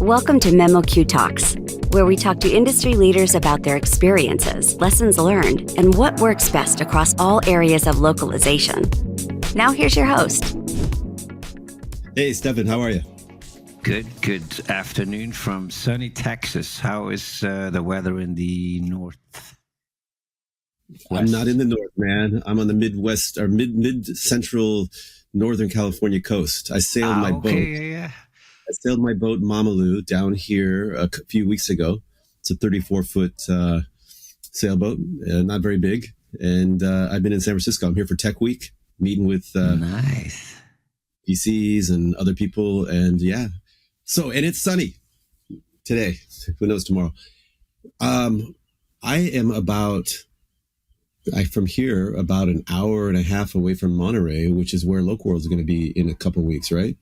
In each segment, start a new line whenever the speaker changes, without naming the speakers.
Welcome to memoQ Talks, where we talk to industry leaders about their experiences, lessons learned, and what works best across all areas of localization. Now here's your host.
Hey, Stefan, how are you?
Good afternoon from sunny Texas. How is the weather in the north?
I'm not in the north, man. I'm on the Midwest or mid-central northern California coast. I sailed my boat.
Yeah.
I sailed my boat Mamalu down here a few weeks ago. It's a 34-foot sailboat, not very big. And I've been in San Francisco. I'm here for Tech Week, meeting with
Nice
PCs and other people. And yeah, and it's sunny today. Who knows tomorrow? I am from here about an hour and a half away from Monterey, which is where LocWorld is going to be in a couple of weeks, right?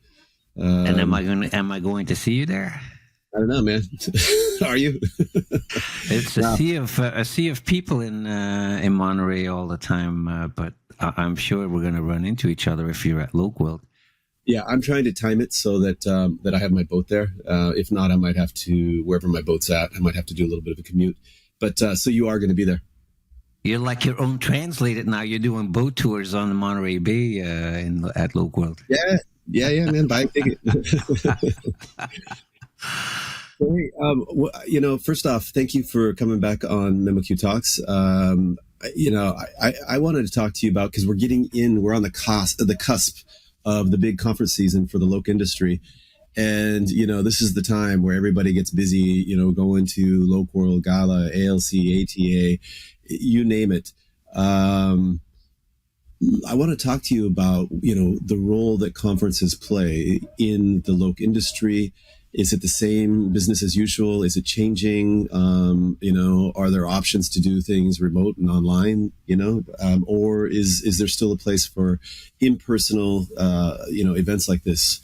And am I going to see you there?
I don't know, man. Are you?
It's a sea of people in Monterey all the time, but I'm sure we're going to run into each other if you're at LocWorld.
Yeah, I'm trying to time it so that I have my boat there. If not, I might have to, wherever my boat's at, I might have to do a little bit of a commute. But so you are going to be there.
You're like your own translator now. You're doing boat tours on the Monterey Bay at LocWorld.
Yeah, man. Buy a ticket. Hey, first off, thank you for coming back on memoQ Talks. I wanted to talk to you about, because we're on the cusp of the big conference season for the loc industry. And, this is the time where everybody gets busy, going to LocWorld, Gala, ALC, ATA, you name it. I want to talk to you about, the role that conferences play in the loc industry. Is it the same business as usual? Is it changing? Are there options to do things remote and online, or is there still a place for impersonal, events like this?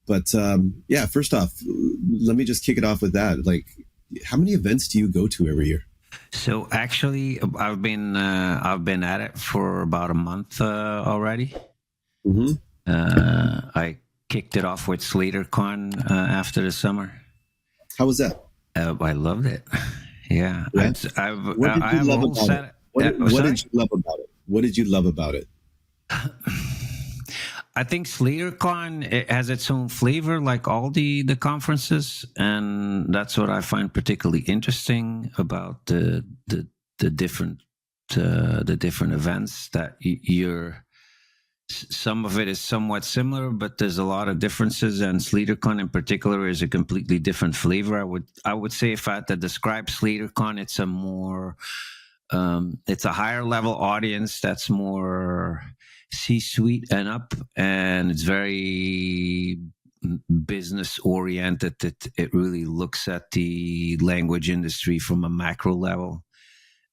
But first off, let me just kick it off with that. Like, how many events do you go to every year?
So actually, I've been at it for about a month already.
Mm-hmm.
I kicked it off with SlaterCon after the summer.
How was that?
I loved it. Yeah.
What did you love about it? What did you love about it? What did you love about it?
I think SlaterCon, it has its own flavor, like all the conferences, and that's what I find particularly interesting about the different events. That some of it is somewhat similar, but there's a lot of differences. And SlaterCon in particular is a completely different flavor. I would say, if I had to describe SlaterCon, it's a more it's a higher level audience that's more C-suite and up, and it's very business oriented. It really looks at the language industry from a macro level,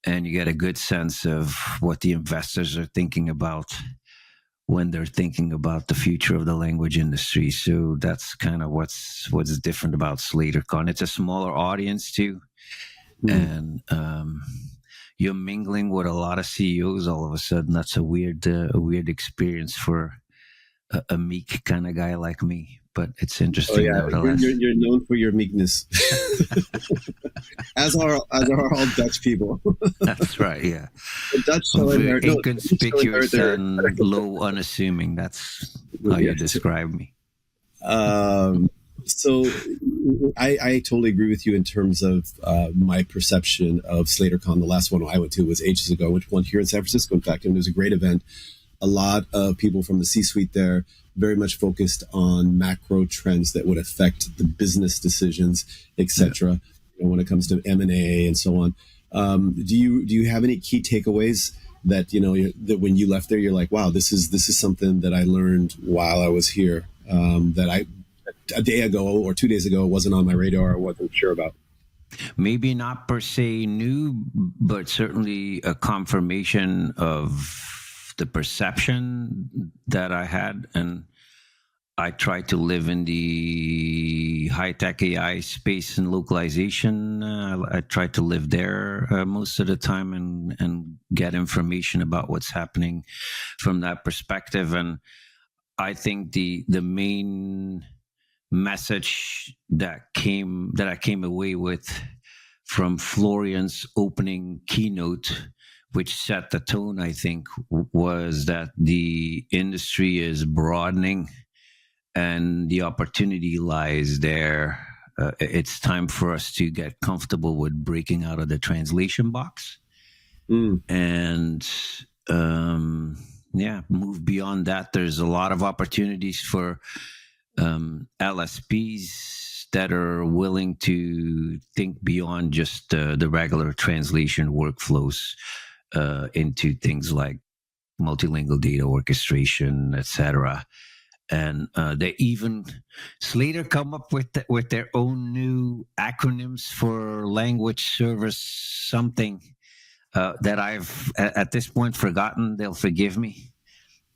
and you get a good sense of what the investors are thinking about when they're thinking about the future of the language industry. So that's kind of what's different about SlaterCon. It's a smaller audience too, and you're mingling with a lot of CEOs all of a sudden. That's a weird experience for a meek kind of guy like me, but it's interesting.
Oh, yeah.
Nevertheless.
You're known for your meekness, as are all Dutch people.
That's right. Yeah,
The Dutch
inconspicuous and low unassuming. That's how you describe me.
So I totally agree with you in terms of my perception of SlaterCon. The last one I went to was ages ago. I went to one here in San Francisco, in fact, and it was a great event. A lot of people from the C-suite there, very much focused on macro trends that would affect the business decisions, etc. When it comes to M&A and so on. Do you have any key takeaways that that when you left there, you're like, wow, this is something that I learned while I was here, that a day ago or 2 days ago wasn't on my radar or wasn't sure about?
Maybe not per se new, but certainly a confirmation of the perception that I had. And I try to live in the high-tech AI space and localization. I try to live there most of the time and get information about what's happening from that perspective. And I think the main message that I came away with from Florian's opening keynote, which set the tone, I think, was that the industry is broadening and the opportunity lies there. It's time for us to get comfortable with breaking out of the translation box and move beyond that. There's a lot of opportunities for LSPs that are willing to think beyond just the regular translation workflows into things like multilingual data orchestration, etc. And they even Slater come up with their own new acronyms for language service something that I've at this point forgotten. They'll forgive me.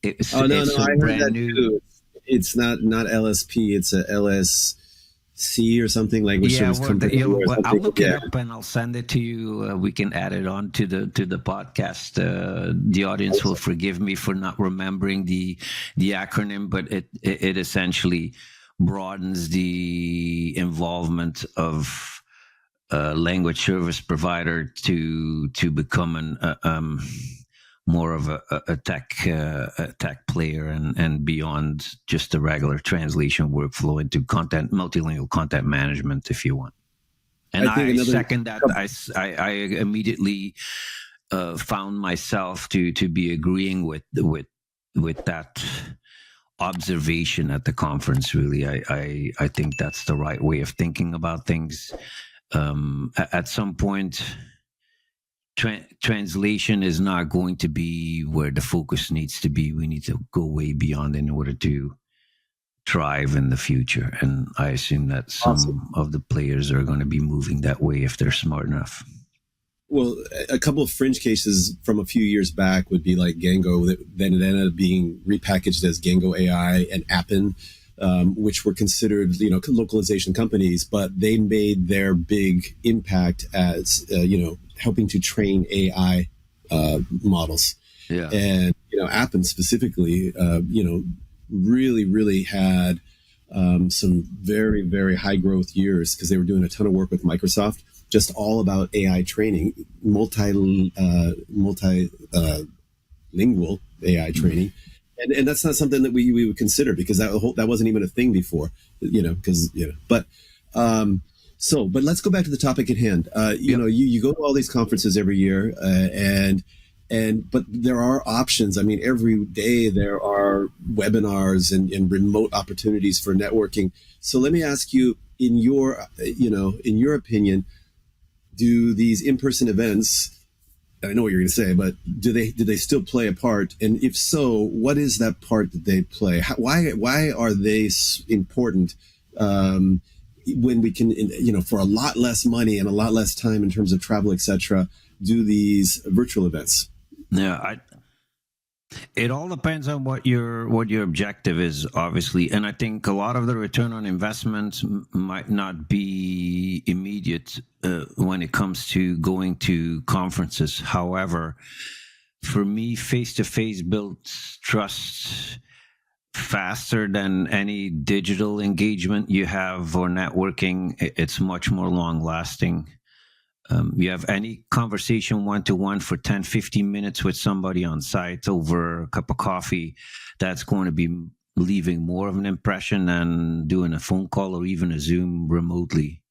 It's
I heard
brand
that
new.
too. It's not LSP. It's a LSC or something, language service company.
I'll look it up and I'll send it to you. We can add it on to the podcast. The audience will forgive me for not remembering the acronym, but it essentially broadens the involvement of language service provider to become more of a tech player and beyond just the regular translation workflow into multilingual content management, if you want. And I second that. I immediately found myself to be agreeing with that observation at the conference. Really, I think that's the right way of thinking about things. At some point, translation is not going to be where the focus needs to be. We need to go way beyond in order to thrive in the future. And I assume that some of the players are going to be moving that way if they're smart enough.
Well, a couple of fringe cases from a few years back would be like Gango, that then it ended up being repackaged as Gango AI, and Appen, which were considered, localization companies, but they made their big impact as, helping to train AI models.
Yeah.
And, Appen specifically, really, really had some very, very high growth years because they were doing a ton of work with Microsoft, just all about AI training, multilingual AI training. And that's not something that we would consider because that wasn't even a thing before, but let's go back to the topic at hand. You go to all these conferences every year, but there are options. I mean, every day there are webinars and remote opportunities for networking. So let me ask you, in your opinion, do these in-person events, I know what you're going to say, but do they still play a part? And if so, what is that part that they play? Why are they important when we can, for a lot less money and a lot less time in terms of travel, etc., do these virtual events?
Yeah, it all depends on what your objective is, obviously, and I think a lot of the return on investment might not be immediate when it comes to going to conferences. However, for me, face-to-face builds trust faster than any digital engagement you have or networking. It's much more long-lasting. You have any conversation one-to-one for 10, 15 minutes with somebody on site over a cup of coffee, that's going to be leaving more of an impression than doing a phone call or even a Zoom remotely.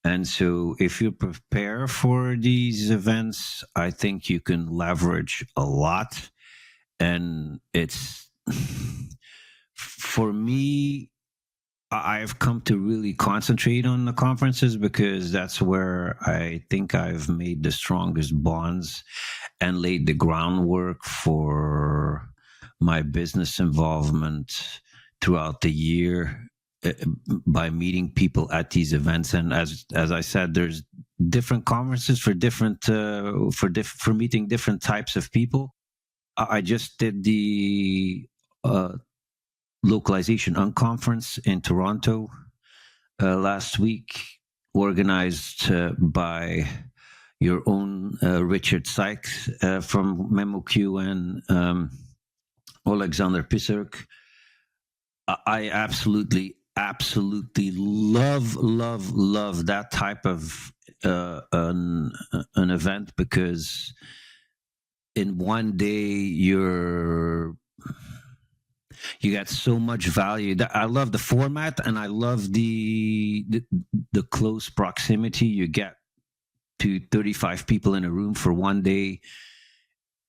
And so if you prepare for these events, I think you can leverage a lot. And it's, for me, I've come to really concentrate on the conferences because that's where I think I've made the strongest bonds and laid the groundwork for my business involvement throughout the year by meeting people at these events. And as I said, there's different conferences for different for meeting different types of people. I just did the Localization Unconference in Toronto last week, organized by your own Richard Sykes from memoQ and Alexander Pisarek. I absolutely absolutely love that type of an event, because in one day you got so much value. I love the format, and I love the close proximity you get to 35 people in a room for one day.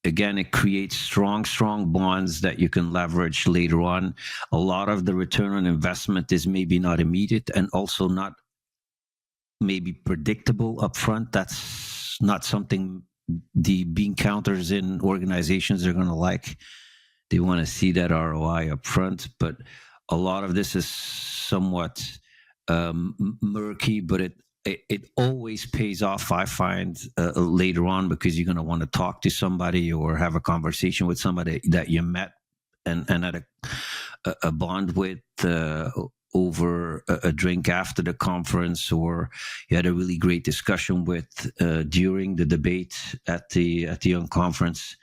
Again, it creates strong bonds that you can leverage later on. A lot of the return on investment is maybe not immediate, and also not maybe predictable upfront. That's not something the bean counters in organizations are going to like. They want to see that ROI upfront, but a lot of this is somewhat murky, but it always pays off, I find, later on, because you're going to want to talk to somebody or have a conversation with somebody that you met and had a bond with over a drink after the conference, or you had a really great discussion with during the debate at the conference,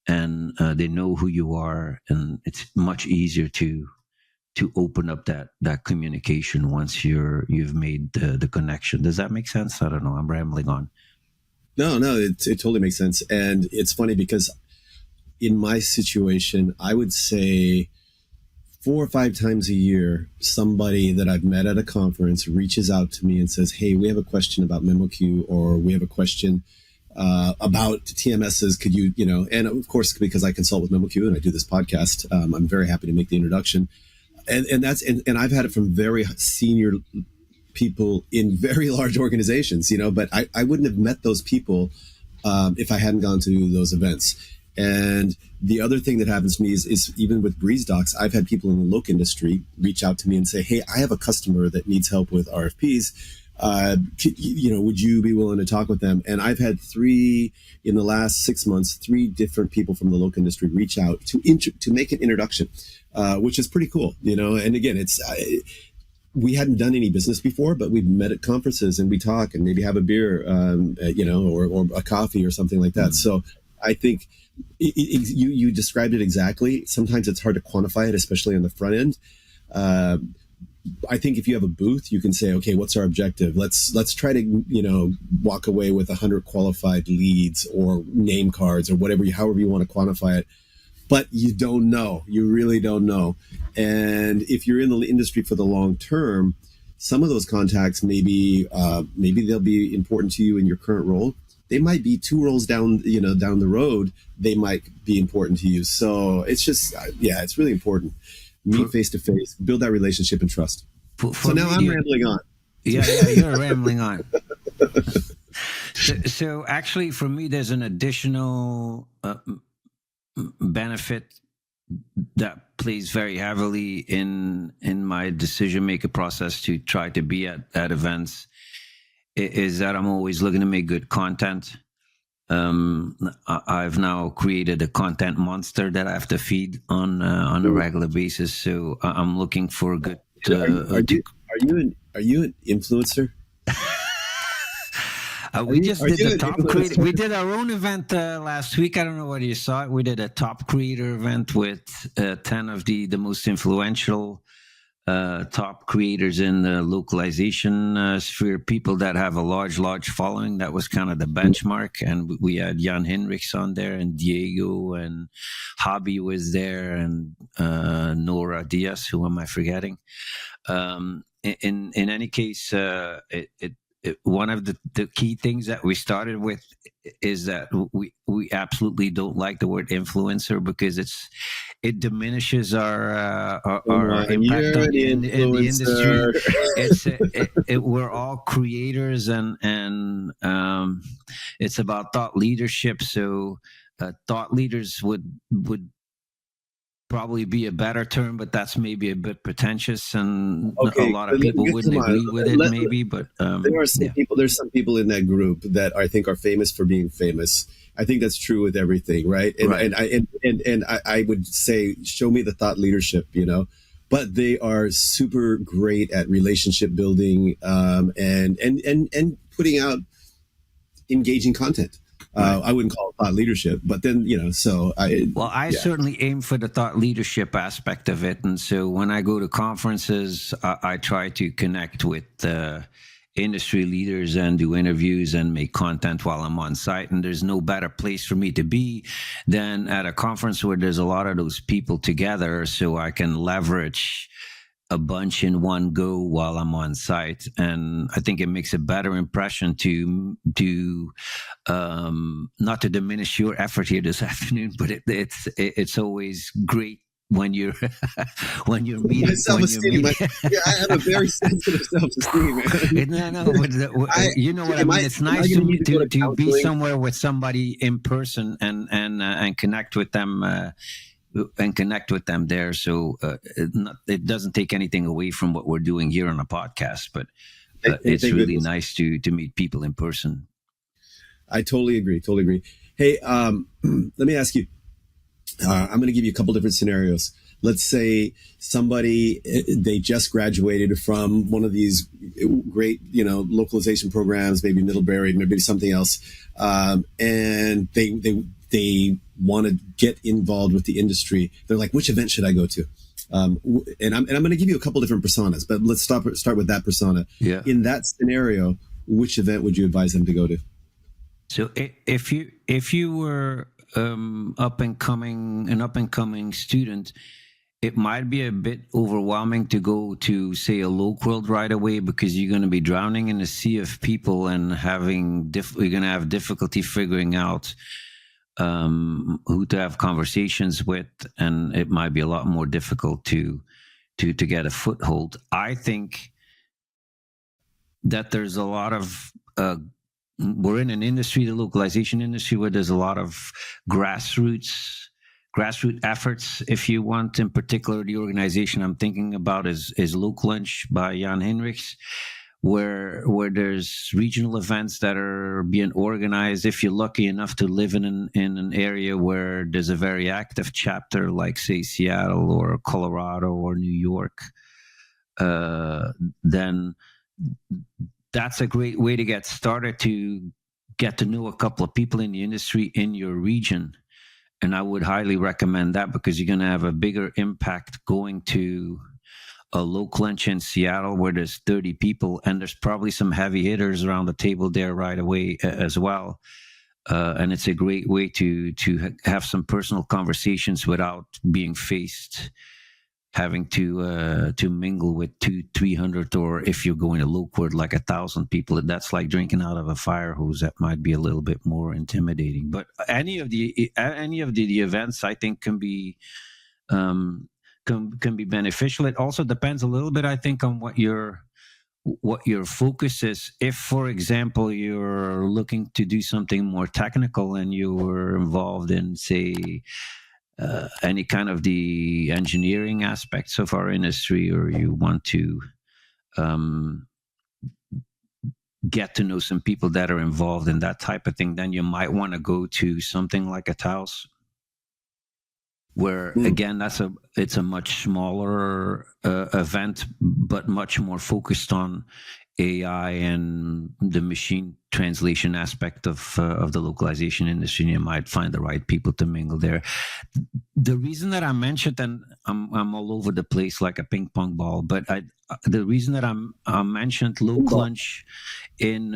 and they know who you are, and it's much easier to open up that communication once you've made the connection. Does that make sense? I don't know. I'm rambling on.
No, it totally makes sense. And it's funny because in my situation, I would say 4 or 5 times a year, somebody that I've met at a conference reaches out to me and says, hey, we have a question about memoQ, or we have a question about TMSs. Could you, and of course, because I consult with memoQ and I do this podcast, I'm very happy to make the introduction. And I've had it from very senior people in very large organizations, but I wouldn't have met those people if I hadn't gone to those events. And the other thing that happens to me is even with Breeze Docs, I've had people in the loc industry reach out to me and say, hey, I have a customer that needs help with RFPs. Would you be willing to talk with them? And I've had 3 in the last 6 months, 3 different people from the loc industry reach out to make an introduction, which is pretty cool, and again, we hadn't done any business before, but we've met at conferences and we talk and maybe have a beer, or a coffee or something like that. So I think you described it exactly. Sometimes it's hard to quantify it, especially on the front end. I think if you have a booth, you can say, okay, what's our objective? Let's try to, walk away with 100 qualified leads or name cards or however you want to quantify it. But you don't know. You really don't know. And if you're in the industry for the long term, some of those contacts maybe they'll be important to you in your current role. They might be 2 roles down the road. They might be important to you. So it's just, it's really important. Meet face to face, build that relationship and trust. So now I'm rambling on.
Yeah, you're rambling on. So actually, for me, there's an additional benefit that plays very heavily in my decision making process to try to be at events, is that I'm always looking to make good content. I've now created a content monster that I have to feed on a regular basis. So I'm looking for a good.
Are you an influencer?
We just did the top creator. We did our own event last week. I don't know whether you saw it. We did a top creator event with 10 of the most influential top creators in the localization sphere, people that have a large following. That was kind of the benchmark. And we had Jan Hinrichs on there, and Diego, and Hobby was there, and Nora Diaz. Who am I forgetting? In any case, one of the key things that we started with is that we absolutely don't like the word influencer, because it diminishes our impact in the industry. We're all creators, and it's about thought leadership. So thought leaders would probably be a better term, but that's maybe a bit pretentious, and a lot of people wouldn't agree with it, maybe. But
there are some people. There's some people in that group that I think are famous for being famous. I think that's true with everything, right? And I would say, show me the thought leadership, But they are super great at relationship building, and putting out engaging content.
Right.
I wouldn't call it thought leadership, but then, so
I certainly aim for the thought leadership aspect of it. And so when I go to conferences, I try to connect with industry leaders and do interviews and make content while I'm on site. And there's no better place for me to be than at a conference where there's a lot of those people together, so I can leverage a bunch in one go while I'm on site. And I think it makes a better impression to not to diminish your effort here this afternoon, but it's always great when you're when you're meeting.
My self-esteem. I have a very sensitive self-esteem.
No, but you know what I mean. It's nice to be somewhere with somebody in person and connect with them. And connect with them there. So it doesn't take anything away from what we're doing here on a podcast, but it's really nice to meet people in person.
I totally agree. Hey, let me ask you, I'm going to give you a couple different scenarios. Let's say somebody, they just graduated from one of these great, localization programs, maybe Middlebury, maybe something else. And they want to get involved with the industry. They're like, which event should I go to? And I'm going to give you a couple different personas, but let's start with that persona.
Yeah.
In that scenario, which event would you advise them to go to?
So if you were an up and coming student, it might be a bit overwhelming to go to, say, a LocWorld right away, because you're going to be drowning in a sea of people and you're going to have difficulty figuring out who to have conversations with, and it might be a lot more difficult to get a foothold. I think that there's a lot of we're in an industry, the localization industry, where there's a lot of grassroots efforts, if you want. In particular, the organization I'm thinking about is LocLunch by Jan Hinrichs, where there's regional events that are being organized. If you're lucky enough to live in an area where there's a very active chapter, like, say, Seattle or Colorado or New York, then that's a great way to get started, to get to know a couple of people in the industry in your region. And I would highly recommend that, because you're going to have a bigger impact going to a LocLunch in Seattle where there's 30 people, and there's probably some heavy hitters around the table there right away as well. And it's a great way to have some personal conversations without being having to mingle with 200-300, or if you're going to LocWorld, like 1,000 people. That's like drinking out of a fire hose. That might be a little bit more intimidating. But any of the events, I think, can be beneficial. It also depends a little bit, I think, on what your focus is. If, for example, you're looking to do something more technical and you're involved in, say, any kind of the engineering aspects of our industry, or you want to get to know some people that are involved in that type of thing, then you might want to go to something like a Taos, where again, it's a much smaller event, but much more focused on AI and the machine translation aspect of the localization industry. And you might find the right people to mingle there. The reason that I mentioned, and I'm all over the place like a ping pong ball, but the reason that I mentioned LocLunch in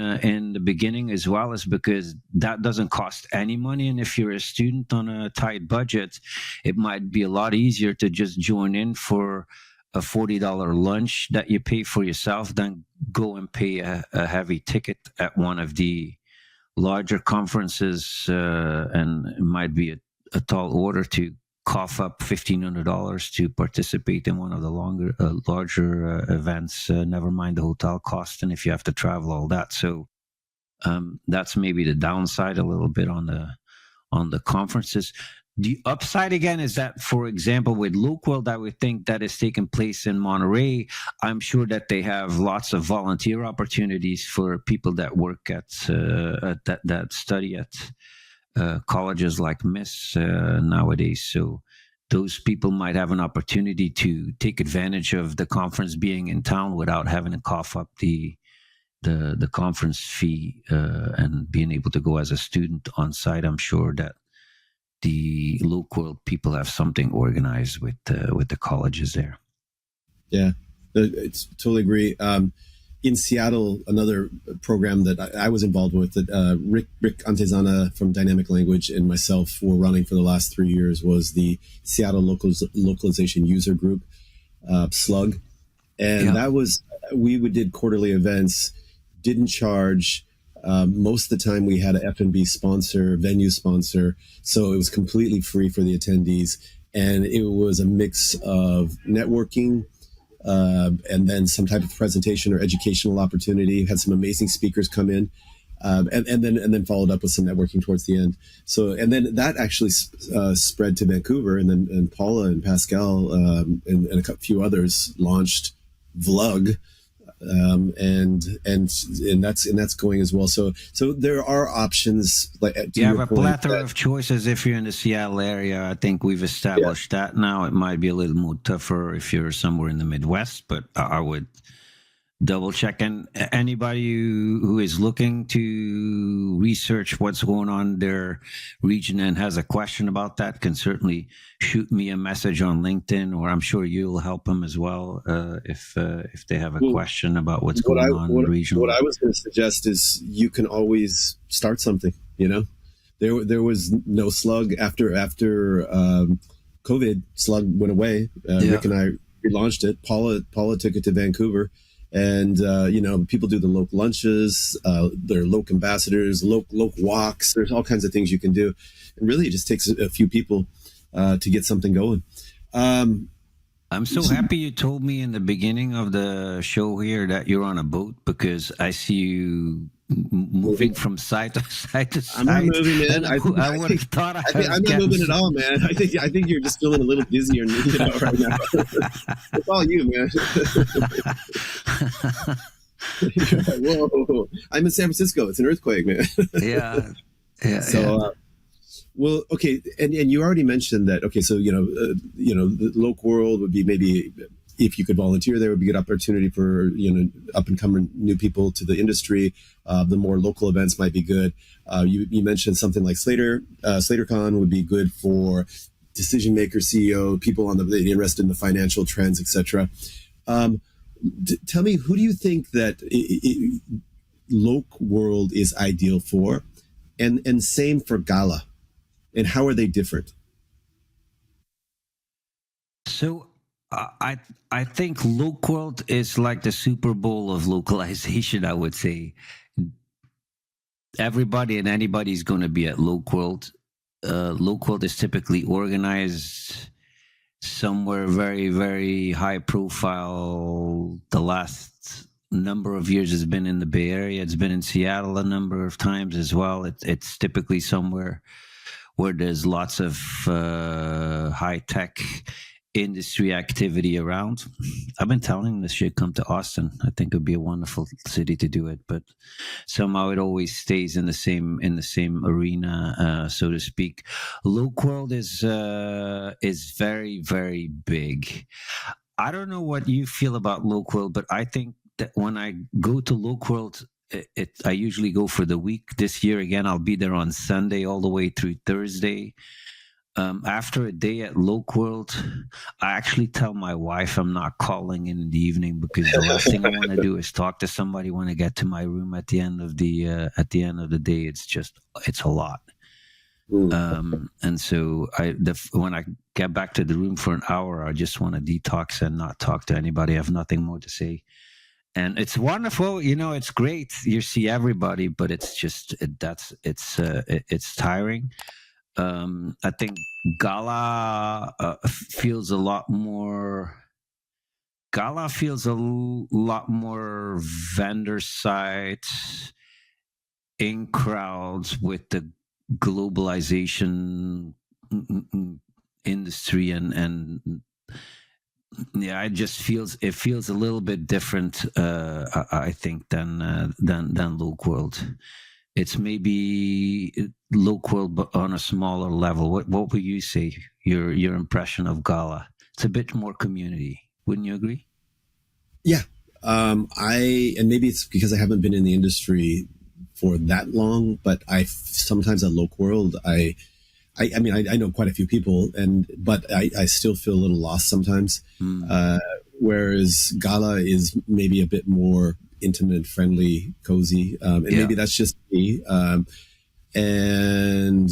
the beginning as well is because that doesn't cost any money, and if you're a student on a tight budget, it might be a lot easier to just join in for a $40 lunch that you pay for yourself than go and pay a heavy ticket at one of the larger conferences, and it might be a tall order to cough up $1,500 to participate in one of the larger events, never mind the hotel cost, and if you have to travel, all that. So that's maybe the downside a little bit on the conferences. The upside, again, is that, for example, with LocWorld, I would think that is taking place in Monterey. I'm sure that they have lots of volunteer opportunities for people that work at that study at colleges like Miss nowadays. So those people might have an opportunity to take advantage of the conference being in town without having to cough up the the conference fee and being able to go as a student on site, I'm sure that the LocWorld people have something organized with the colleges there.
Yeah, it's totally agree. In Seattle, another program that I was involved with, that Rick Antezana from Dynamic Language and myself were running for the last 3 years, was the Seattle Localization User Group, SLUG. And that was, we did quarterly events, didn't charge. Most of the time we had an F&B sponsor, venue sponsor. So it was completely free for the attendees. And it was a mix of networking, and then some type of presentation or educational opportunity. Had some amazing speakers come in, and then followed up with some networking towards the end. So, and then that actually spread to Vancouver, and Paula and Pascal and a few others launched Vlug, and that's going as well. So there are options. Like,
you have a plethora of choices if you're in the Seattle area. I think we've established that now. It might be a little more tougher if you're somewhere in the Midwest, but I would double check. And anybody who is looking to research what's going on in their region and has a question about that can certainly shoot me a message on LinkedIn, or I'm sure you'll help them as well if they have a question about what's going on in the region.
What I was going to suggest is you can always start something. There was no slug after COVID. Slug went away. Rick and I relaunched it. Paula took it to Vancouver. And, people do the Loc lunches, they're Loc ambassadors, Loc walks. There's all kinds of things you can do. And really, it just takes a few people to get something going.
I'm so happy you told me in the beginning of the show here that you're on a boat, because I see you moving from side to side to side.
I'm not moving, man.
I would have thought
I'm not moving at all, man. I think you're just feeling a little dizzier right now. It's all you, man. Whoa! I'm in San Francisco. It's an earthquake, man.
Yeah.
So, well, okay, and you already mentioned that. Okay, so the LocWorld would be, maybe if you could volunteer there, would be a good opportunity for up and coming new people to the industry. The more local events might be good. You mentioned something like SlaterCon would be good for decision maker, CEO, people interested in the financial trends, etc. Tell me, who do you think that LocWorld is ideal for, and same for Gala, and how are they different?
So I think LocWorld is like the Super Bowl of localization, I would say. Everybody and anybody's going to be at LocWorld. LocWorld is typically organized somewhere very, very high profile. The last number of years has been in the Bay Area. It's been in Seattle a number of times as well. It's typically somewhere where there's lots of high-tech industry activity around. I've been telling them this should come to Austin. I think it would be a wonderful city to do it, but somehow it always stays in the same arena, so to speak. LocWorld is very, very big. I don't know what you feel about LocWorld, but I think that when I go to LocWorld, I usually go for the week. This year again, I'll be there on Sunday all the way through Thursday. After a day at LocWorld, I actually tell my wife I'm not calling in the evening, because the last thing I want to do is talk to somebody when I get to my room at the end of the day. It's a lot. And so when I get back to the room for an hour, I just want to detox and not talk to anybody. I have nothing more to say. And it's wonderful, it's great. You see everybody, but it's just it's tiring. I think Gala feels a lot more vendor side in crowds with the globalization industry, and yeah, it feels a little bit different, I think, than LocWorld. It's maybe LocWorld, but on a smaller level. What would you say? Your impression of Gala? It's a bit more community, wouldn't you agree?
Yeah, And maybe it's because I haven't been in the industry for that long, but sometimes at LocWorld, I mean, I know quite a few people, but I still feel a little lost sometimes. Whereas Gala is maybe a bit more intimate, friendly, cozy, and maybe that's just me. And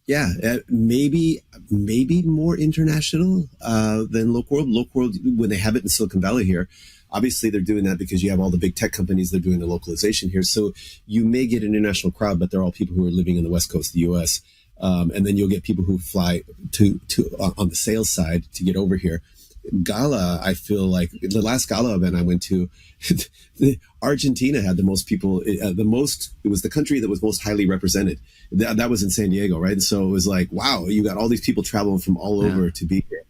yeah, maybe more international than LocWorld. LocWorld, when they have it in Silicon Valley here, obviously they're doing that because you have all the big tech companies that are doing the localization here. So you may get an international crowd, but they're all people who are living on the West Coast of the U.S. And then you'll get people who fly to on the sales side to get over here. Gala, I feel like the last Gala event I went to, Argentina had the most people, it was the country that was most highly represented. That was in San Diego, right? And so it was like, wow, you got all these people traveling from all over to be here.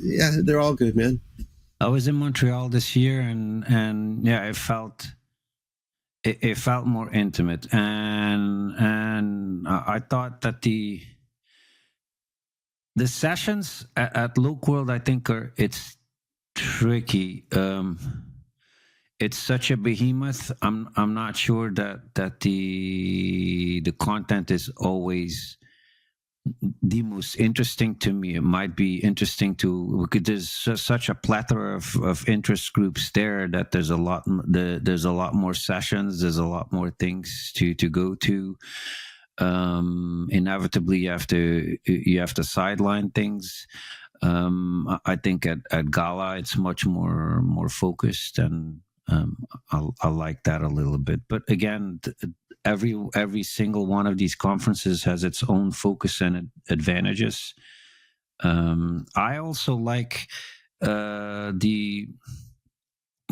Yeah, they're all good, man.
I was in Montreal this year, and yeah, it felt more intimate, and I thought that the sessions at LocWorld, I think, it's tricky. It's such a behemoth. I'm not sure that the content is always the most interesting to me. It might be interesting because there's such a plethora of interest groups there that there's a lot more sessions. There's a lot more things to go to. Inevitably you have to sideline things. I think at Gala it's much more focused, and I like that a little bit. But again, every single one of these conferences has its own focus and advantages. I also like the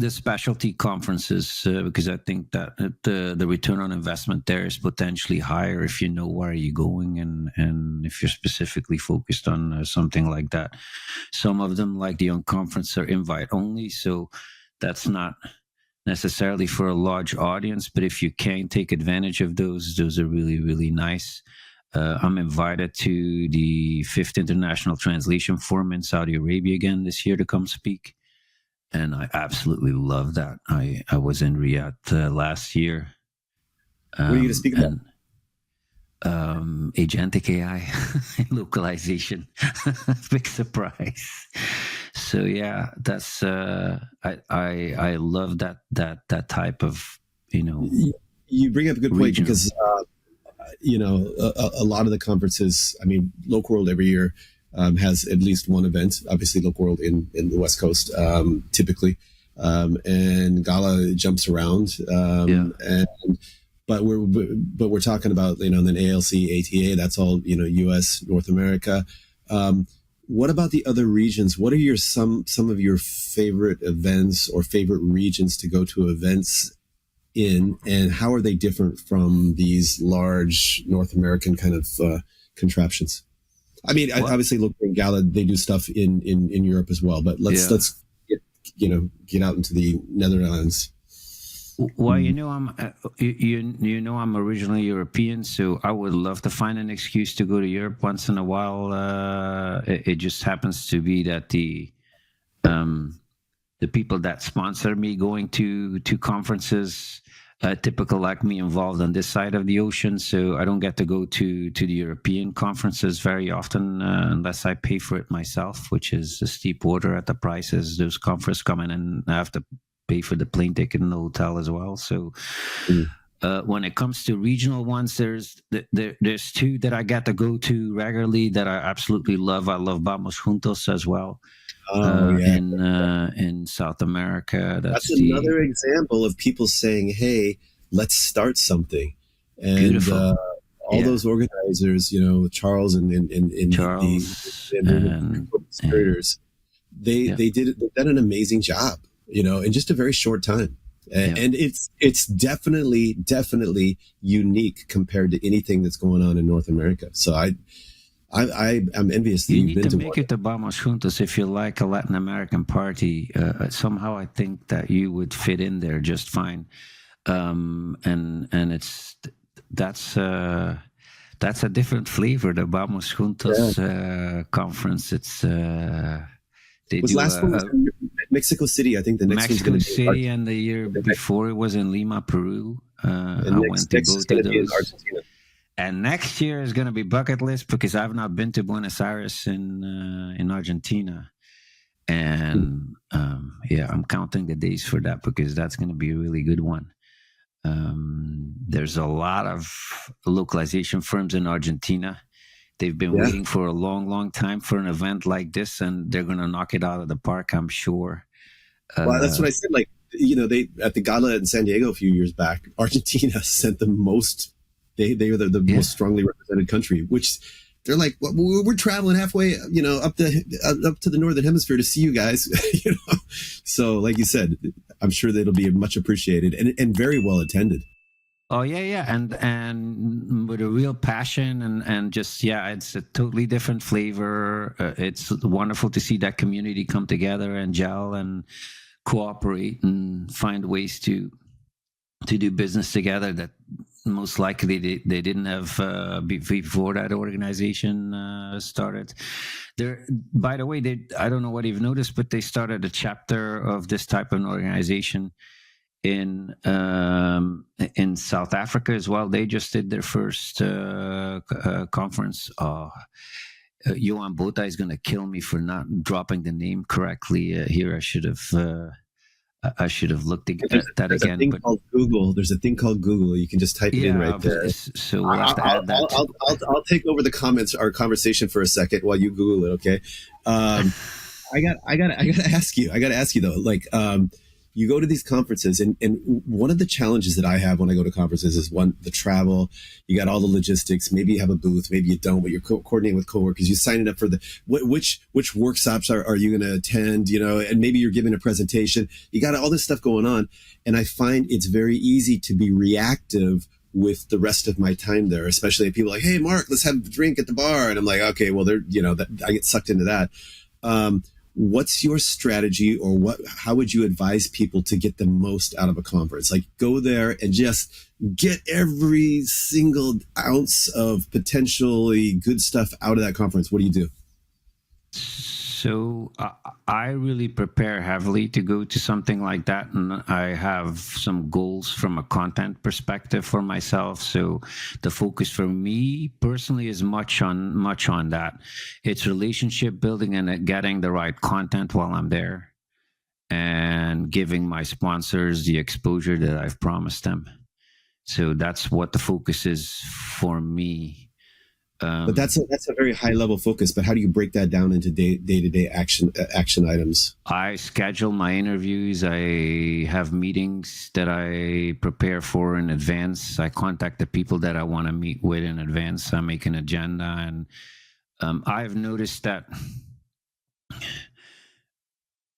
specialty conferences because I think that the return on investment there is potentially higher if you know where you're going, and if you're specifically focused on something like that. Some of them, like the Unconference, are invite only, so that's not necessarily for a large audience, but if you can take advantage of those are really, really nice. I'm invited to the 5th International Translation Forum in Saudi Arabia again this year to come speak, and I absolutely love that. I was in Riyadh last year.
What are you going to speak about?
Agentic AI, localization. Big surprise. So yeah, that's I love that type of,
you bring up a good point because a lot of the conferences, I mean, LocWorld every year has at least one event, obviously LocWorld in the West Coast, typically, and Gala jumps around, but we're talking about, then ALC, ATA, that's all, US, North America. What about the other regions? What are some of your favorite events or favorite regions to go to events in, and how are they different from these large North American kind of contraptions? I mean, obviously, look, in Gala, they do stuff in Europe as well, but let's get out into the Netherlands.
Well, I'm I'm originally European, so I would love to find an excuse to go to Europe once in a while. It just happens to be that the people that sponsor me going to conferences, typical like me, involved on this side of the ocean, so I don't get to go to the European conferences very often unless I pay for it myself, which is a steep order at the prices those conferences come in, and I have to pay for the plane ticket and the hotel as well. So when it comes to regional ones, there's two that I get to go to regularly that I absolutely love. I love Vamos Juntos as well. In South America. That's
another example of people saying, hey, let's start something. And
beautiful.
All those organizers, Charles and conspirators, they've done an amazing job, in just a very short time. And it's definitely unique compared to anything that's going on in North America. So I'm envious that
you
you've
need
been
to
to
make it to Vamos Juntos if you like a Latin American party. Somehow I think that you would fit in there just fine. And that's a different flavor, the Vamos Juntos conference. It's They
Was
do
last one was in Mexico City. I think the next one's
Mexico
going to be
City, and the year before it was in Lima, Peru. I went to
next is
both
going
of
to be in
those.
Argentina.
And next year is going to be bucket list because I've not been to Buenos Aires in Argentina. And I'm counting the days for that because that's going to be a really good one. There's a lot of localization firms in Argentina. They've been waiting for a long, long time for an event like this, and they're going to knock it out of the park, I'm sure.
Well, that's what I said. Like, they at the Gala in San Diego a few years back, Argentina sent the most. They were the most strongly represented country, which they're like, well, we're traveling halfway, up to the northern hemisphere to see you guys. So like you said, I'm sure that it'll be much appreciated and very well attended.
Oh yeah, and with a real passion and just it's a totally different flavor. It's wonderful to see that community come together and gel and cooperate and find ways to do business together that most likely they didn't have before that organization started. By the way, I don't know what you've noticed, but they started a chapter of this type of organization in South Africa as well. They just did their first conference. Johan Botha is going to kill me for not dropping the name correctly here. I should have looked at that again.
There's a thing called Google. You can just type it in right there.
So we'll have to add that.
I'll take over our conversation for a second while you Google it. Okay. I gotta ask you though, like, you go to these conferences and one of the challenges that I have when I go to conferences is the travel. You got all the logistics. Maybe you have a booth, maybe you don't, but you're coordinating with coworkers. You signing up for which workshops are you going to attend, and maybe you're giving a presentation. You got all this stuff going on. And I find it's very easy to be reactive with the rest of my time there, especially if people are like, hey, Mark, let's have a drink at the bar. And I'm like, okay, well, I get sucked into that. What's your strategy, or how would you advise people to get the most out of a conference? Like, go there and just get every single ounce of potentially good stuff out of that conference. What do you do?
So I really prepare heavily to go to something like that, and I have some goals from a content perspective for myself. So the focus for me personally is much on that. It's relationship building and getting the right content while I'm there, and giving my sponsors the exposure that I've promised them. So that's what the focus is for me.
But that's a very high level focus. But how do you break that down into day-to-day action items?
I schedule my interviews. I have meetings that I prepare for in advance. I contact the people that I want to meet with in advance. I make an agenda, and I've noticed that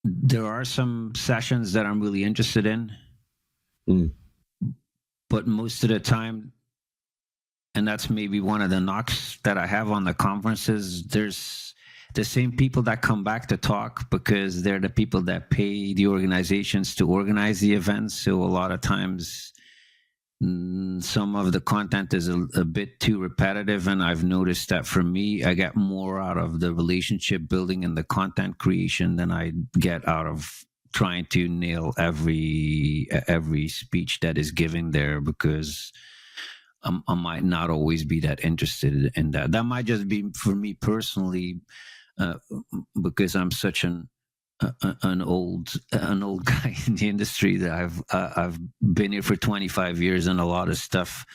there are some sessions that I'm really interested in, but most of the time, and that's maybe one of the knocks that I have on the conferences, there's the same people that come back to talk because they're the people that pay the organizations to organize the events. So a lot of times some of the content is a bit too repetitive, and I've noticed that for me, I get more out of the relationship building and the content creation than I get out of trying to nail every speech that is given there, because I might not always be that interested in that. That might just be for me personally, because I'm such an old guy in the industry that I've been here for 25 years, and a lot of stuff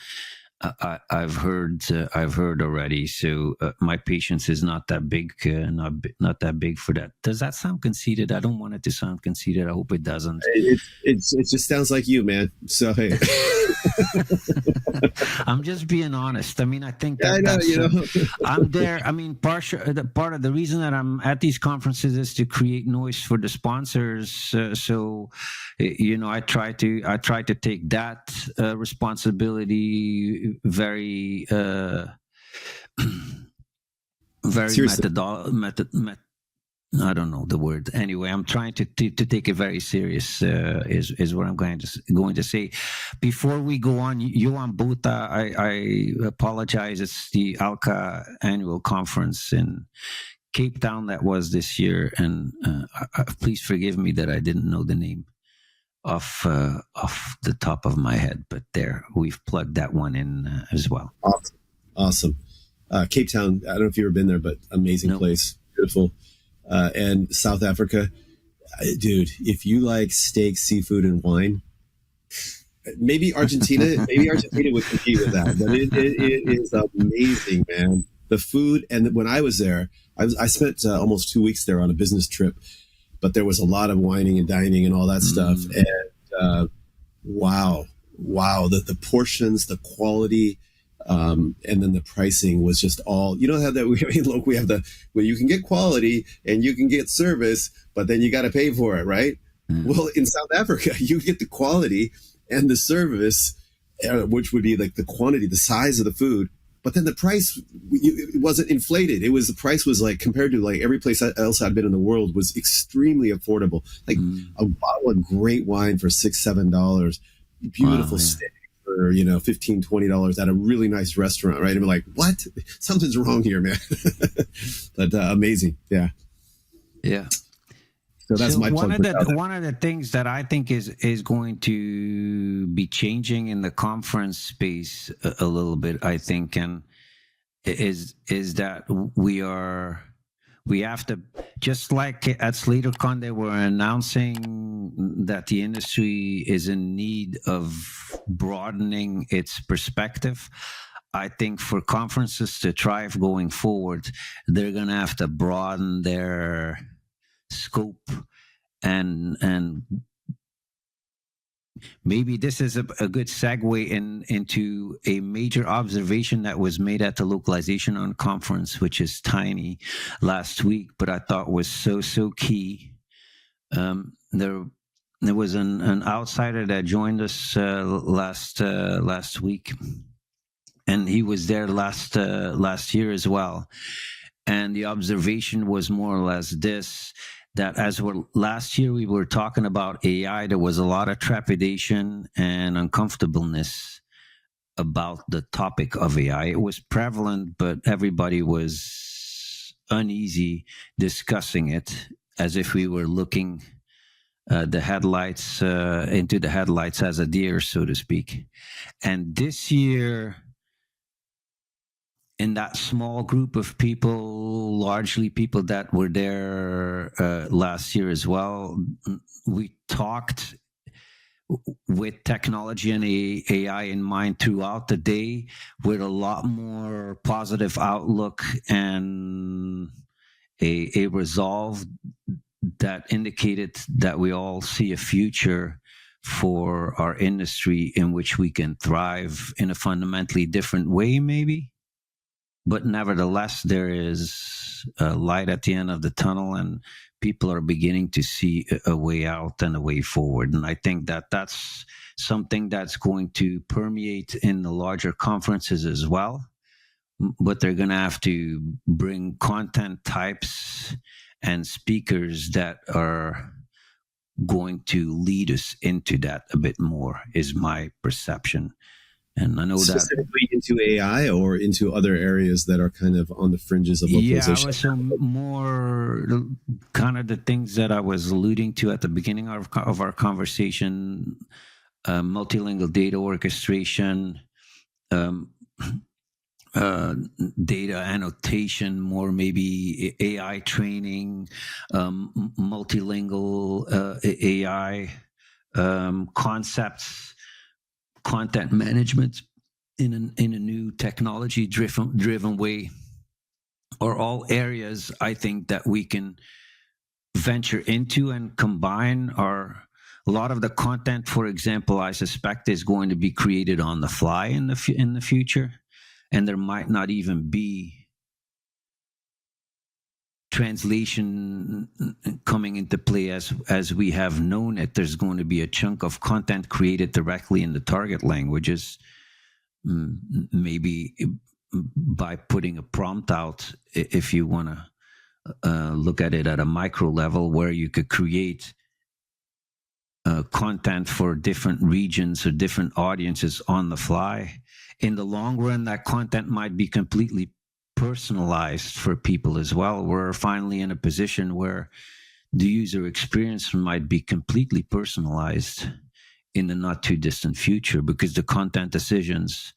I've heard already. So my patience is not that big, not that big for that. Does that sound conceited? I don't want it to sound conceited. I hope it doesn't.
It just sounds like you, man. So hey.
I'm just being honest. I mean, I think that I'm there. I mean, part of the reason that I'm at these conferences is to create noise for the sponsors. So, I try to take that responsibility very I don't know the word. Anyway, I'm trying to take it very serious. Is what I'm going to say. Before we go on, Johan Botha, I apologize. It's the ALCA annual conference, and Cape Town that was this year, and please forgive me that I didn't know the name off the top of my head, but there, we've plugged that one in as well.
Awesome. Cape Town, I don't know if you've ever been there, but amazing place, beautiful. And South Africa, dude, if you like steak, seafood, and wine, maybe Argentina would compete with that, but it is amazing, man. The food, and when I was there, I spent almost 2 weeks there on a business trip, but there was a lot of wining and dining and all that stuff. And wow, the portions, the quality, and then the pricing was just all, you don't have that. We have where you can get quality and you can get service, but then you got to pay for it, right? Well, in South Africa, you get the quality and the service, which would be like the quantity, the size of the food, but then the price, it wasn't inflated. The price was like, compared to like every place else I'd been in the world, was extremely affordable. Like a bottle of great wine for $6-7, beautiful steak for, $15, $20 at a really nice restaurant, right? And we're like, what? Something's wrong here, man. But amazing. Yeah.
Yeah.
So that's my
one of the things that I think is going to be changing in the conference space a little bit, I think, and is that we have to, just like at SlaterCon, they were announcing that the industry is in need of broadening its perspective. I think for conferences to thrive going forward, they're going to have to broaden their scope, and maybe this is a good segue into a major observation that was made at the Localization on conference, which is tiny, last week, but I thought was so key. There was an outsider that joined us last week, and he was there last year as well. And the observation was more or less this, that last year we were talking about AI, there was a lot of trepidation and uncomfortableness about the topic of AI. It was prevalent, but everybody was uneasy discussing it, as if we were looking into the headlights as a deer, so to speak. And this year, in that small group of people, largely people that were there last year as well, we talked with technology and AI in mind throughout the day, with a lot more positive outlook and a resolve that indicated that we all see a future for our industry in which we can thrive in a fundamentally different way, maybe. But nevertheless, there is a light at the end of the tunnel, and people are beginning to see a way out and a way forward. And I think that that's something that's going to permeate in the larger conferences as well. But they're going to have to bring content types and speakers that are going to lead us into that a bit more, is my perception. And I know
specifically into AI or into other areas that are kind of on the fringes of localization.
Yeah, so more kind of the things that I was alluding to at the beginning of our conversation: multilingual data orchestration, data annotation, more maybe AI training, multilingual AI concepts. Content management in a new technology driven way are all areas I think that we can venture into and combine. A lot of the content, for example, I suspect is going to be created on the fly in the future, and there might not even be translation coming into play as we have known it. There's going to be a chunk of content created directly in the target languages, maybe by putting a prompt out, if you want to look at it at a micro level, where you could create content for different regions or different audiences on the fly. In the long run, that content might be completely personalized for people as well. We're finally in a position where the user experience might be completely personalized in the not too distant future, because the content decisions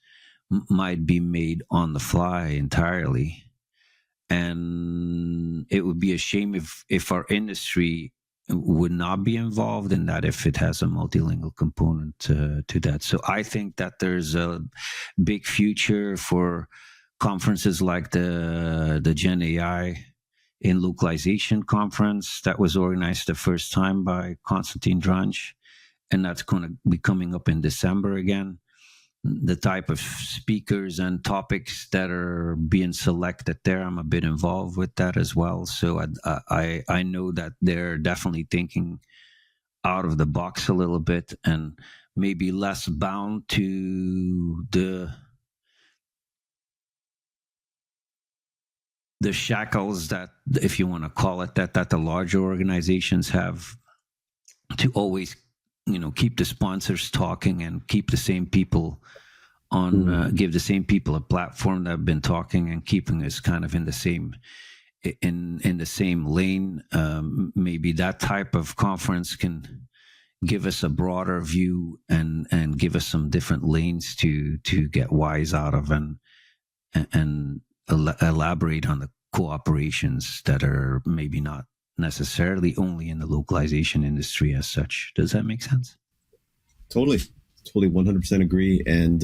might be made on the fly entirely. And it would be a shame if our industry would not be involved in that, if it has a multilingual component to that. So I think that there's a big future for conferences like the Gen AI in Localization conference that was organized the first time by Konstantin Dranj, and that's going to be coming up in December again. The type of speakers and topics that are being selected there, I'm a bit involved with that as well. So I know that they're definitely thinking out of the box a little bit, and maybe less bound to the shackles that, if you want to call it that the larger organizations have, to always, keep the sponsors talking and keep the same people on, give the same people a platform that have been talking and keeping us kind of in the same lane. Maybe that type of conference can give us a broader view and give us some different lanes to get wise out of, and elaborate on the cooperations that are maybe not necessarily only in the localization industry as such. Does that make sense?
Totally 100% agree. And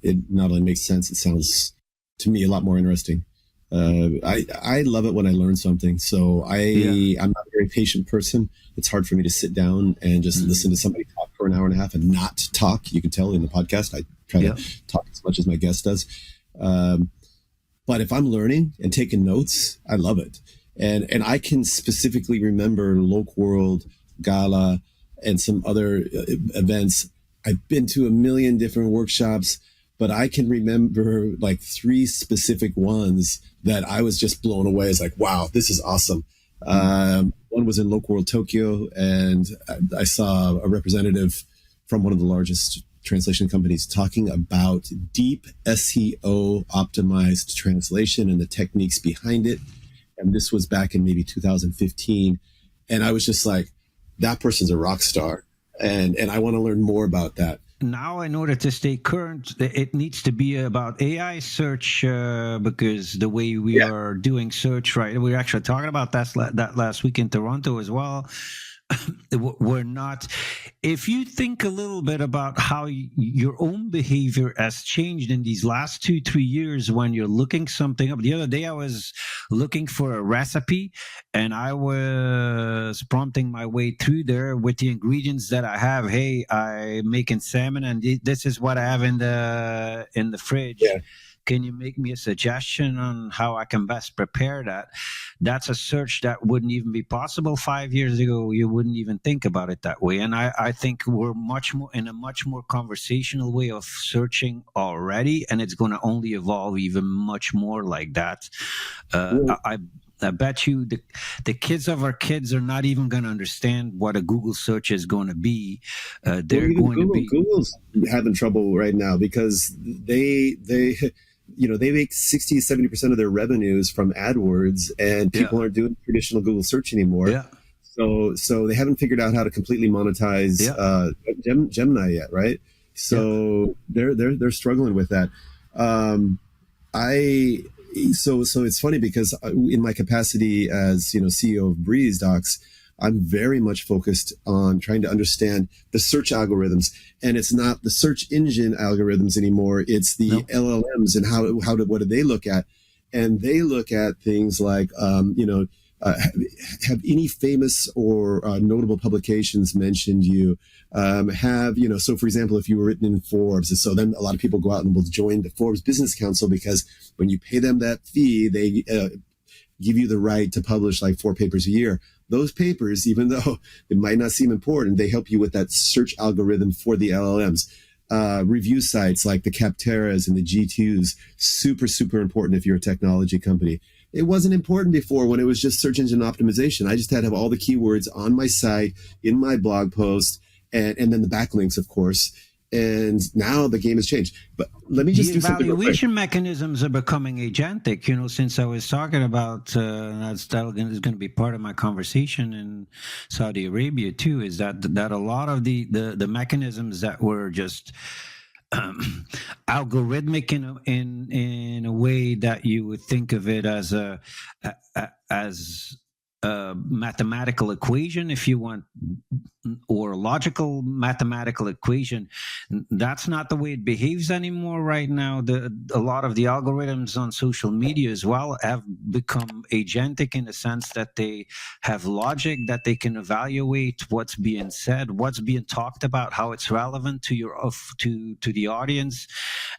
it not only makes sense, it sounds to me a lot more interesting. I love it when I learn something. So I'm not a very patient person. It's hard for me to sit down and just listen to somebody talk for an hour and a half and not talk. You can tell in the podcast, I try to talk as much as my guest does. But if I'm learning and taking notes, I love it. And I can specifically remember LocWorld, Gala, and some other events. I've been to a million different workshops, but I can remember like 3 specific ones that I was just blown away. It's like, wow, this is awesome. One was in LocWorld Tokyo, and I saw a representative from one of the largest translation companies talking about deep SEO optimized translation and the techniques behind it. And this was back in maybe 2015. And I was just like, that person's a rock star. And I want to learn more about that.
Now, in order to stay current, it needs to be about AI search, because the way we are doing search, right? We were actually talking about that last week in Toronto as well. We're not, if you think a little bit about how your own behavior has changed in these last 2-3 years when you're looking something up. The other day I was looking for a recipe, and I was prompting my way through there with the ingredients that I have. Hey, I'm making salmon, and this is what I have in the fridge. Can you make me a suggestion on how I can best prepare that? That's a search that wouldn't even be possible 5 years ago. You wouldn't even think about it that way. And I think we're much more conversational way of searching already, and it's going to only evolve even much more like that. I bet you the kids of our kids are not even going to understand what a Google search is going to be. Google's
having trouble right now because they make 60-70% of their revenues from AdWords, and people aren't doing traditional Google search anymore. So they haven't figured out how to completely monetize Gemini yet, right? So they're struggling with that. So it's funny because in my capacity as CEO of Breeze Docs, I'm very much focused on trying to understand the search algorithms, and it's not the search engine algorithms anymore. It's the LLMs and what do they look at? And they look at things like, have any famous or notable publications mentioned you? So for example, if you were written in Forbes, so then a lot of people go out and will join the Forbes Business Council, because when you pay them that fee, they give you the right to publish like 4 papers a year. Those papers, even though it might not seem important, they help you with that search algorithm for the LLMs. Review sites like the Capteras and the G2s, super, super important if you're a technology company. It wasn't important before when it was just search engine optimization. I just had to have all the keywords on my site, in my blog post, and then the backlinks, of course. And now the game has changed. But let me just do something real quick.
Evaluation mechanisms are becoming agentic. Since I was talking about that is going to be part of my conversation in Saudi Arabia too, is that a lot of the mechanisms that were just algorithmic in a way that you would think of it as a mathematical equation, if you want, or a logical mathematical equation. That's not the way it behaves anymore right now. A lot of the algorithms on social media as well have become agentic in the sense that they have logic, that they can evaluate what's being said, what's being talked about, how it's relevant to the audience.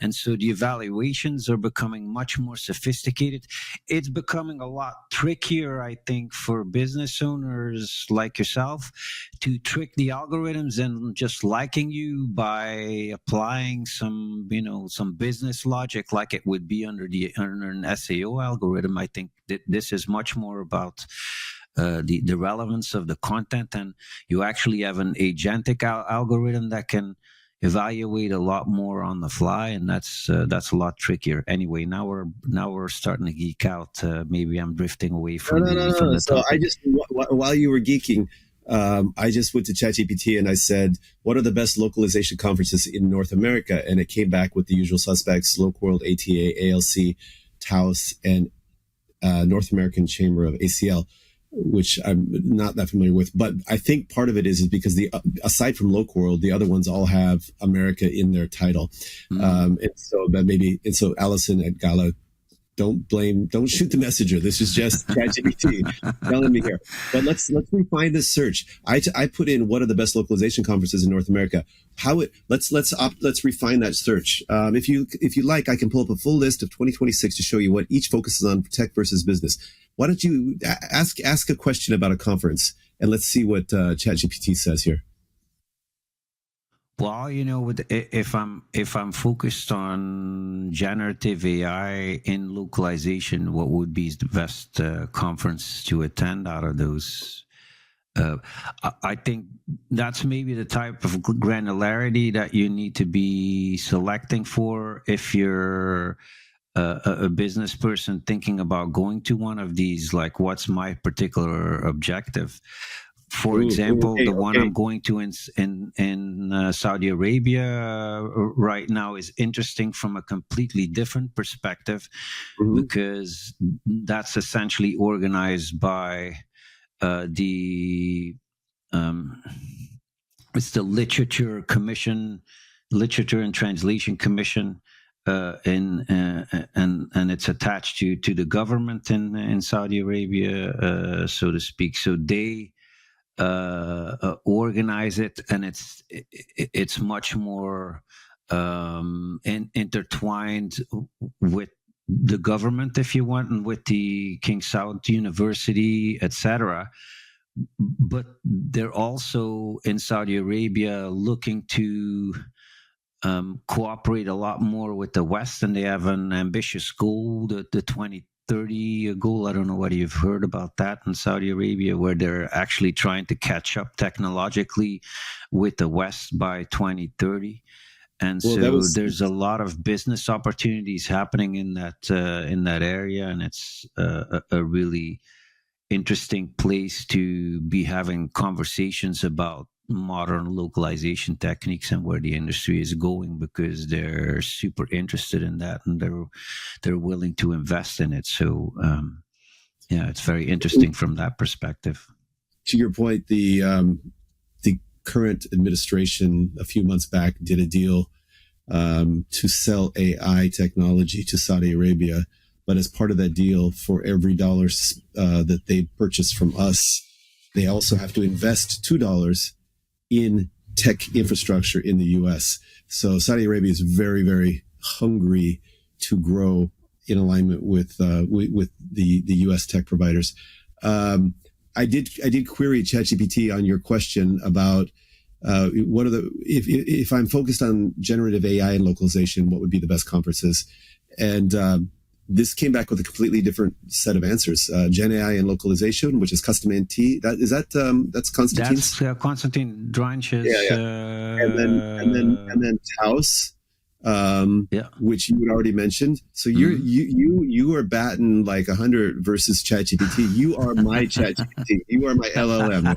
And so the evaluations are becoming much more sophisticated. It's becoming a lot trickier, I think, for business owners like yourself to trick the algorithms and just liking you by applying some business logic like it would be under an SEO algorithm. I think that this is much more about the relevance of the content, and you actually have an agentic algorithm that can evaluate a lot more on the fly, and that's a lot trickier. Anyway, now we're starting to geek out. Maybe I'm drifting away from the
So
topic.
I just, while you were geeking, I just went to ChatGPT and I said, what are the best localization conferences in North America? And it came back with the usual suspects: LocWorld, ATA, ALC, Taos, and North American Chamber of ACL, which I'm not that familiar with. But I think part of it is because aside from LocWorld, the other ones all have America in their title. And so Allison at Gala, don't shoot the messenger. This is just ChatGPT telling me here. But let's refine this search. I put in what are the best localization conferences in North America. Let's refine that search. If you like, I can pull up a full list of 2026 to show you what each focuses on tech versus business. Why don't you ask a question about a conference, and let's see what ChatGPT says here.
Well, if I'm focused on generative AI in localization, what would be the best conference to attend out of those? I think that's maybe the type of granularity that you need to be selecting for if you're a business person thinking about going to one of these. Like, what's my particular objective? For example, the one I'm going to in Saudi Arabia right now is interesting from a completely different perspective, because that's essentially organized by it's the Literature and Translation Commission, and it's attached to the government in Saudi Arabia, so to speak. So they organize it, and it's much more intertwined with the government, if you want, and with the King Saud University, etc. But they're also in Saudi Arabia looking to cooperate a lot more with the West, and they have an ambitious goal, the 2030 goal. I don't know whether you've heard about that in Saudi Arabia, where they're actually trying to catch up technologically with the West by 2030. And there's a lot of business opportunities happening in that area, and it's a really interesting place to be having conversations about modern localization techniques and where the industry is going, because they're super interested in that, and they're willing to invest in it. So it's very interesting from that perspective.
To your point, the current administration a few months back did a deal to sell AI technology to Saudi Arabia. But as part of that deal, for every dollar that they purchase from us, they also have to invest $2 in tech infrastructure in the U.S. So Saudi Arabia is very, very hungry to grow in alignment with the U.S. tech providers. I did query ChatGPT on your question about what are if I'm focused on generative AI and localization, what would be the best conferences? And this came back with a completely different set of answers. Gen AI and localization, which is custom NT. That's Konstantin's.
That's Konstantin Dranch's.
Yeah. And then Taos, which you had already mentioned. So you are batting like 100 versus ChatGPT. You are my ChatGPT. You are my LLM.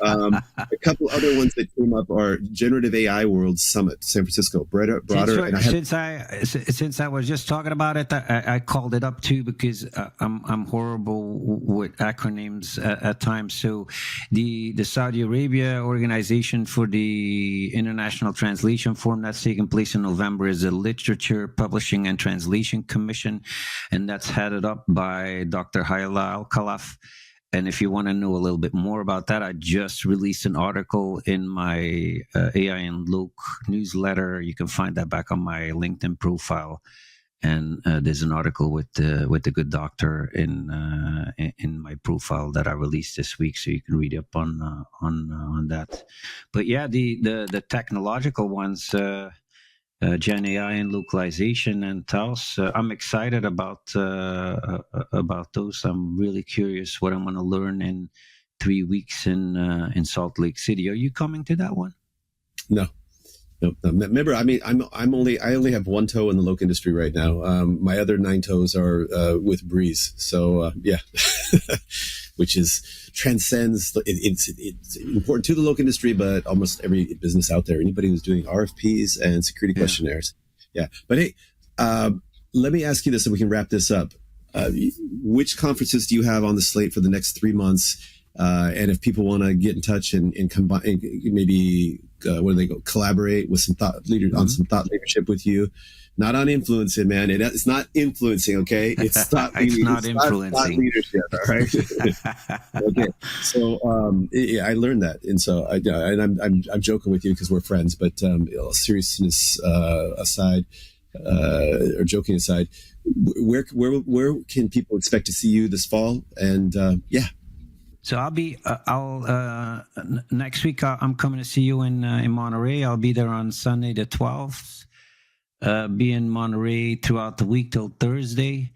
A couple other ones that came up are Generative AI World Summit, San Francisco. Broader.
Since I was just talking about it, I called it up too because I'm horrible with acronyms at times. So the Saudi Arabia organization for the International Translation Forum that's taking place in November is the Literature Publishing and Translation Commission, and that's headed up by Dr. Hayla Al-Khalaf. And if you want to know a little bit more about that, I just released an article in my AI and Loc newsletter. You can find that back on my LinkedIn profile. And there's an article with the good doctor in my profile that I released this week, so you can read up on that. But yeah, the technological ones. Gen AI and localization and Taos. I'm excited about those. I'm really curious what I'm going to learn in 3 weeks in Salt Lake City. Are you coming to that one?
No. Remember, I mean, I only have one toe in the Loc industry right now. My other 9 toes are with Breeze. So yeah, which transcends. It's important to the Loc industry, but almost every business out there. Anybody who's doing RFPs and security questionnaires. Yeah, but hey, let me ask you this, so we can wrap this up. Which conferences do you have on the slate for the next 3 months? And if people want to get in touch and combine, maybe collaborate with some thought leaders on some thought leadership with you, not on influencing, man. It's not influencing, okay? It's thought
it's not influencing.
Thought leadership, all right? Okay, so I learned that, and so I'm joking with you because we're friends, but seriousness aside, or joking aside, where can people expect to see you this fall? And
So next week I'm coming to see you in Monterey. I'll be there on Sunday the 12th. Be in Monterey throughout the week till Thursday.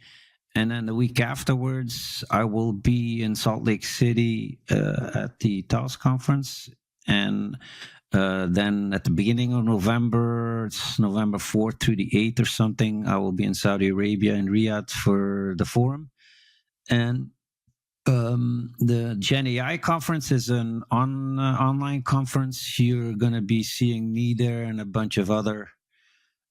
And then the week afterwards, I will be in Salt Lake City at the Taos conference. And then at the beginning of November, it's November 4th through the 8th or something, I will be in Saudi Arabia in Riyadh for the forum. And the Gen AI conference is an online conference. You're going to be seeing me there and a bunch of other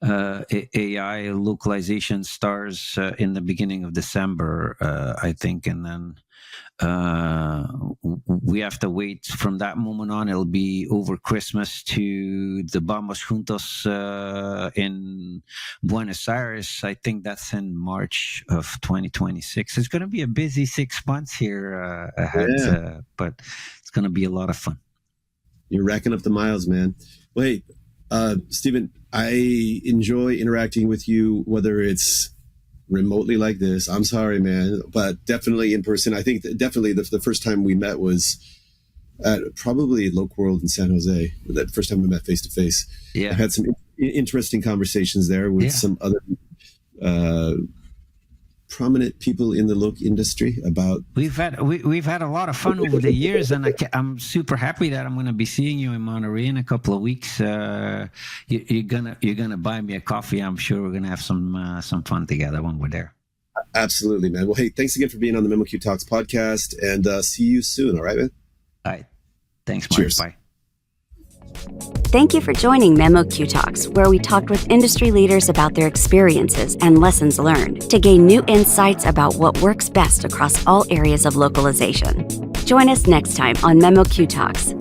AI localization stars in the beginning of December, I think. And then we have to wait from that moment on. It'll be over Christmas to the Vamos Juntos in Buenos Aires. I think that's in March of 2026. It's going to be a busy 6 months here ahead, but it's going to be a lot of fun.
You're racking up the miles, man. Wait, Stephen, I enjoy interacting with you, whether it's remotely like this. I'm sorry, man, but definitely in person. I think definitely the first time we met was at probably LocWorld in San Jose. That first time we met face to face.
Yeah,
I had some interesting conversations there with some other prominent people in the Loc industry about.
We've had a lot of fun over the years, and I'm super happy that I'm going to be seeing you in Monterey in a couple of weeks. You're gonna buy me a coffee. I'm sure we're gonna have some fun together when we're there.
Absolutely, man. Well, hey, thanks again for being on the memoQ Talks podcast, and see you soon. All right, man.
All right. Thanks, Mark.
Cheers.
Bye.
Thank you for joining memoQ Talks, where we talked with industry leaders about their experiences and lessons learned to gain new insights about what works best across all areas of localization. Join us next time on memoQ Talks.